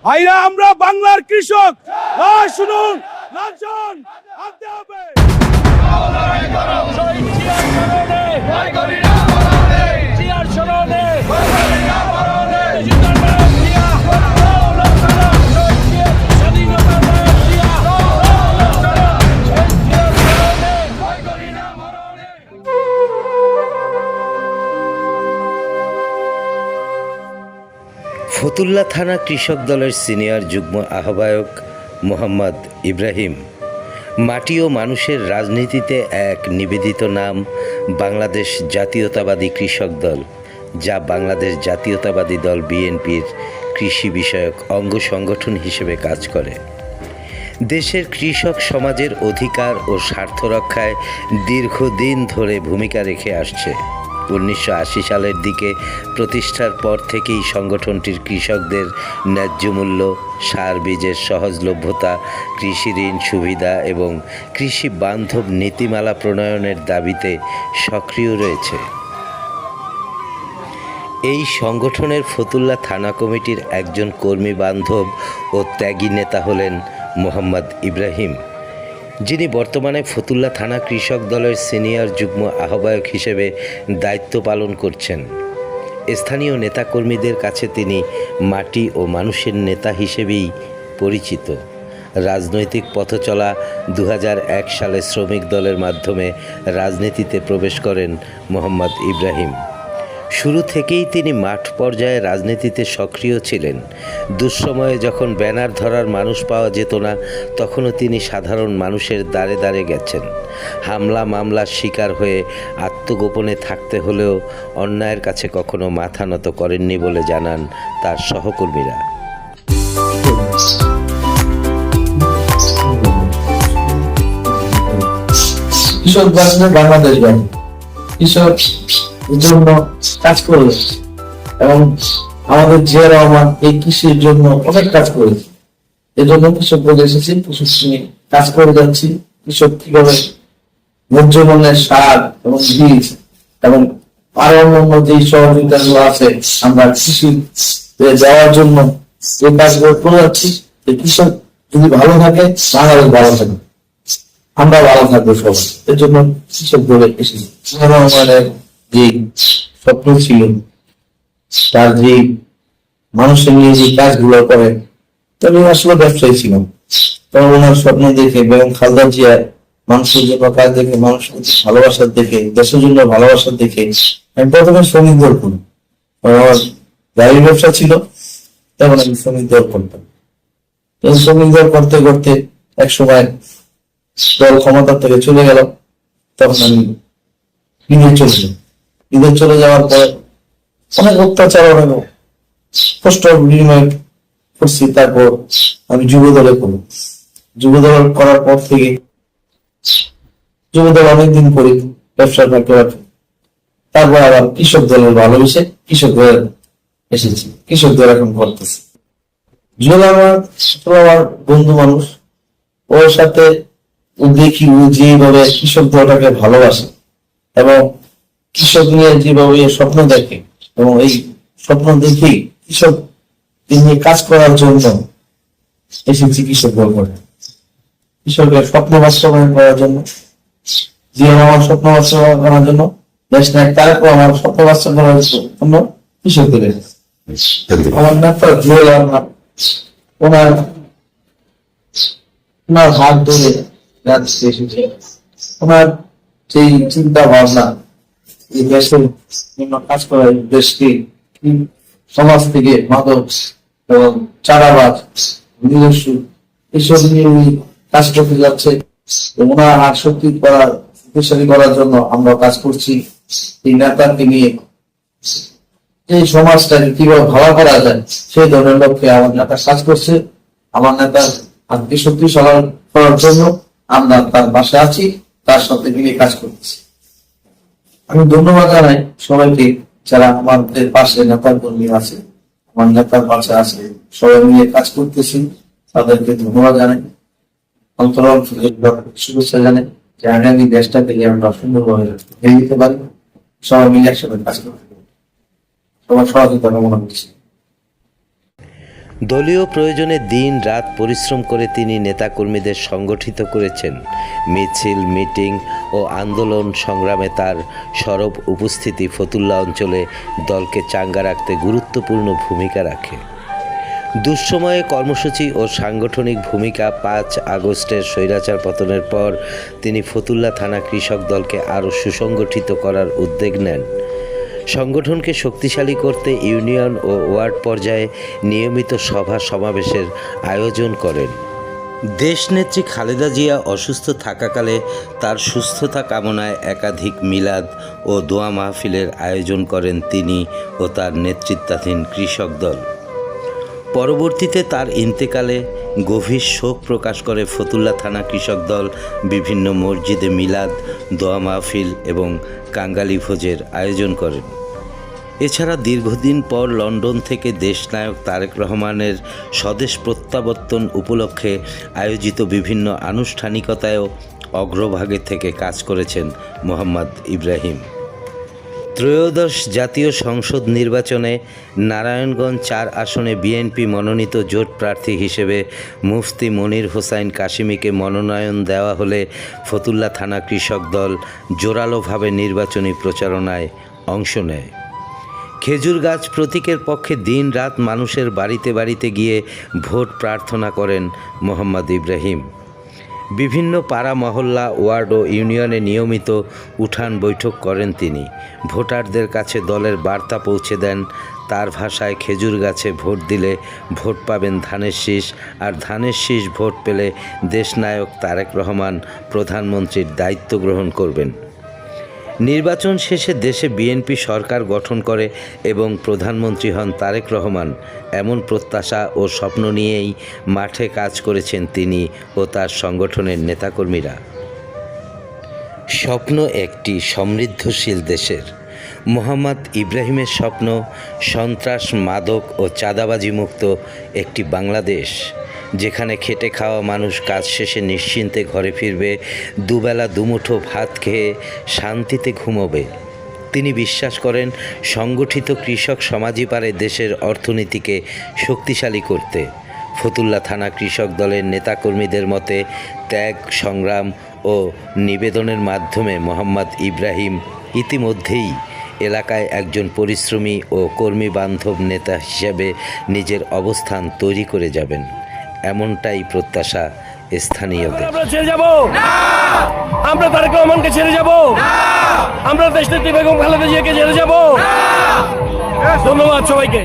ভাইরা আমরা বাংলার কৃষক, শুনুন লাঞ্ছন আনতে হবে। ফতুল্লা থানা কৃষক দলের সিনিয়র যুগ্ম আহ্বায়ক মোহাম্মদ ইব্রাহিম মাটি ও মানুষের রাজনীতিতে এক নিবেদিত নাম বাংলাদেশ জাতীয়তাবাদী কৃষক দল, যা বাংলাদেশ জাতীয়তাবাদী দল বিএনপির কৃষি বিষয়ক অঙ্গ সংগঠন হিসেবে কাজ করে। দেশের কৃষক সমাজের অধিকার ও স্বার্থ রক্ষায় দীর্ঘদিন ধরে ভূমিকা রেখে আসছে। 1980 সালের দিকে প্রতিষ্ঠার পর থেকেই সংগঠনটির কৃষকদের ন্যায্য মূল্য, সার বীজের সহজলভ্যতা, কৃষি ঋণ সুবিধা এবং কৃষি বান্ধব নীতিমালা প্রণয়নের দাবিতে সক্রিয় রয়েছে। এই সংগঠনের ফতুল্লা থানা কমিটির একজন কর্মী বান্ধব ও ত্যাগী নেতা হলেন মোহাম্মদ ইব্রাহিম, যিনি বর্তমানে ফতুল্লা থানা কৃষক দলের সিনিয়র যুগ্ম আহ্বায়ক হিসেবে দায়িত্ব পালন করছেন। স্থানীয় নেতাকর্মীদের কাছে তিনি মাটি ও মানুষের নেতা হিসেবেই পরিচিত। রাজনৈতিক পথচলা 2001 সালে শ্রমিক দলের মাধ্যমে রাজনীতিতে প্রবেশ করেন মোহাম্মদ ইব্রাহিম। শুরু থেকেই তিনি মাঠ পর্যায়ে রাজনীতিতে সক্রিয় ছিলেন। দুঃসময়ে যখন ব্যানার ধরার মানুষ পাওয়া যেত না, তখনও তিনি সাধারণ মানুষের দ্বারে দ্বারে গেছেন। হামলা মামলার শিকার হয়ে আত্মগোপনে থাকতে হলেও অন্যায়ের কাছে কখনো মাথা নত করেননি বলে জানান তার সহকর্মীরা। কৃষক বাংলাদেশ ব্যাংক কৃষক জন্য কাজ করে এবং আমাদের জিয়া রহমান এই কৃষির জন্য অনেক কাজ করেছে। এজন্য কৃষক বলে এসেছি, কৃষক নিয়ে কাজ করে যাচ্ছি। কৃষক কিভাবে ন্যায্য মূল্যের সার এবং বীজ এবং আরো অন্যান্য যে সহযোগিতাগুলো আছে আমরা কৃষি যাওয়ার জন্য যে কাজগুলো করে যাচ্ছি। কৃষক যদি ভালো থাকে, বাংলাদেশ ভালো থাকে, আমরা ভালো থাকবো সবাই। এর জন্য কৃষক বলে এসেছি। জিয়া রহমানের যে স্বপ্ন ছিল, তার যে মানুষের নিয়ে যে কাজগুলো করে, তবে আসলে ব্যবসায়ী ছিলাম। তবে ওনার স্বপ্ন দেখে বেগম খালেদা জিয়ার মানুষের জন্য কাজ দেখে, মানুষের ভালোবাসার দেখে, দেশের জন্য ভালোবাসার দেখে আমি প্রথমে শ্রমিক দল করি। আমার গাড়ির ব্যবসা ছিল, তখন আমি শ্রমিক দল করতাম। শ্রমিক দল করতে করতে এক সময় দল ক্ষমতা থেকে চলে গেল। তখন আমি ঈদে চলে যাওয়ার পর অনেক অত্যাচার, অনেক কষ্ট বিনিময় করছি। তারপর আমি যুব দলে করি। যুব দল করার পর থেকে যুব দল অনেকদিন করি, ব্যবসার পাশাপাশি। তারপর আবার কৃষক দলের ভালোবেসে কৃষক দল এসেছি, কৃষক দল এখন করতেছি। জুয়েল আমার বন্ধু মানুষ, ওর সাথে দেখি যেভাবে কৃষক দলটাকে ভালোবাসে এবং কৃষক নিয়ে যেভাবে স্বপ্ন দেখে, এবং এই স্বপ্ন দেখে কৃষক নিয়ে কাজ করার জন্য এসেছি কৃষক দল করে। কৃষকের স্বপ্ন বাস্তবায়ন করার জন্য, যে আমার স্বপ্ন বাস্তবায়ন করার জন্য, দেশ নায়ক তারেক আমার স্বপ্ন বাস্তবায়ন করার জন্য কৃষক দলে। আমার নেতা জুয়েল আহমেদ, ওনার হাত ধরে রাজনীতি এসেছে। ওনার সেই চিন্তা ভাবনা এই দেশের জন্য কাজ করা, দেশকে সমাজ থেকে মাদক এবং চাঁদাবাজ, নিজস্ব এসব নিয়ে উনি কাজ করতে যাচ্ছে। ওনার হাত শক্তি শক্তিশালী করার জন্য আমরা কাজ করছি। এই নেতাকে নিয়ে এই সমাজটাকে কিভাবে ভালো করা যায়, সেই ধরনের লক্ষ্যে আমার নেতা কাজ করছে। আমার নেতার হাতকে শক্তিশালী করার জন্য আমরা তার পাশে আছি, তার সাথে মিলে কাজ করতেছি। আমি ধন্যবাদ জানাই সবাইকে যারা আমাদের পাশে নেতা কর্মী আছে, আমার নেতার পাশে আছে, সবাই মিলে কাজ করতেছি, তাদেরকে ধন্যবাদ জানাই। অন্তরল শুভেচ্ছা জানাই যে আগামী দেশটাকে আমরা সুন্দরভাবে এগিয়ে দিতে পারি, সবাই মিলে একসাথে কাজ করতে পারি। সবার সহযোগিতা কামনা করছি। দলীয় প্রয়োজনে দিন রাত পরিশ্রম করে তিনি নেতাকর্মীদের সংগঠিত করেছেন। মিছিল, মিটিং ও আন্দোলন সংগ্রামে তার সরব উপস্থিতি ফতুল্লা অঞ্চলে দলকে চাঙ্গা রাখতে গুরুত্বপূর্ণ ভূমিকা রাখে। দুঃসময়ে কর্মসূচি ও সাংগঠনিক ভূমিকা। 5 আগস্টের স্বৈরাচার পতনের পর তিনি ফতুল্লা থানা কৃষক দলকে আরও সুসংগঠিত করার উদ্যোগ নেন। সংগঠনকে শক্তিশালী করতে ইউনিয়ন ও ওয়ার্ড পর্যায়ে নিয়মিত সভা সমাবেশের আয়োজন করেন। দেশনেত্রী খালেদা জিয়া অসুস্থ থাকাকালে তার সুস্থতা কামনায় একাধিক মিলাদ ও দোয়া মাহফিলের আয়োজন করেন তিনি ও তার নেতৃত্বাধীন কৃষক দল। পরবর্তীতে তার ইন্তেকালে গভীর শোক প্রকাশ করে ফতুল্লা থানা কৃষক দল বিভিন্ন মসজিদে মিলাদ, দোয়া মাহফিল এবং কাঙ্গালি ভোজের আয়োজন করেন। এছাড়া দীর্ঘদিন পর লন্ডন থেকে দেশনায়ক তারেক রহমানের স্বদেশ প্রত্যাবর্তন উপলক্ষে আয়োজিত বিভিন্ন আনুষ্ঠানিকতায়ও অগ্রভাগে থেকে কাজ করেছেন মোহাম্মদ ইব্রাহিম। ত্রয়োদশ জাতীয় সংসদ নির্বাচনে নারায়ণগঞ্জ 4 আসনে বিএনপি মনোনীত জোট প্রার্থী হিসেবে মুফতি মনির হোসাইন কাশিমিকে মনোনয়ন দেওয়া হলে ফতুল্লা থানা কৃষক দল জোরালোভাবে নির্বাচনী প্রচারণায় অংশ নেয়। খেজুর গাছ প্রতীকের পক্ষে দিন রাত মানুষের বাড়িতে বাড়িতে গিয়ে ভোট প্রার্থনা করেন মোহাম্মদ ইব্রাহিম। বিভিন্ন পাড়া, মহল্লা, ওয়ার্ড ও ইউনিয়নে নিয়মিত উঠান বৈঠক করেন তিনি। ভোটারদের কাছে দলের বার্তা পৌঁছে দেন। তার ভাষায়, খেজুর গাছে ভোট দিলে ভোট পাবেন ধানের শীষ, আর ধানের শীষ ভোট পেলে দেশনায়ক তারেক রহমান প্রধানমন্ত্রীর দায়িত্ব গ্রহণ করবেন। নির্বাচন শেষে দেশে বিএনপি সরকার গঠন করে এবং প্রধানমন্ত্রী হন তারেক রহমান, এমন প্রত্যাশা ও স্বপ্ন নিয়েই মাঠে কাজ করেছেন তিনি ও তার সংগঠনের নেতাকর্মীরা। স্বপ্ন একটি সমৃদ্ধশীল দেশের। মোহাম্মদ ইব্রাহিমের স্বপ্ন সন্ত্রাস, মাদক ও চাঁদাবাজি মুক্ত একটি বাংলাদেশ, যেখানে খেটে খাওয়া মানুষ কাজ শেষে নিশ্চিন্তে ঘরে ফিরবে, দুবেলা দুমুঠো ভাত খেয়ে শান্তিতে ঘুমোবে। তিনি বিশ্বাস করেন সংগঠিত কৃষক সমাজই পারে দেশের অর্থনীতিকে শক্তিশালী করতে। ফতুল্লা থানা কৃষক দলের নেতাকর্মীদের মতে ত্যাগ, সংগ্রাম ও নিবেদনের মাধ্যমে মোহাম্মদ ইব্রাহিম ইতিমধ্যেই এলাকায় একজন পরিশ্রমী ও কর্মী বান্ধব নেতা হিসেবে নিজের অবস্থান তৈরি করে যাবেন, এমনটাই প্রত্যাশা স্থানীয়দের। আমরা ছেড়ে যাব না, আমরা তারেক রহমানকে ছেড়ে যাব না, আমরা দেশনেত্রী বেগম খালেদা জিয়াকে ছেড়ে যাব না। ধন্যবাদ সবাইকে।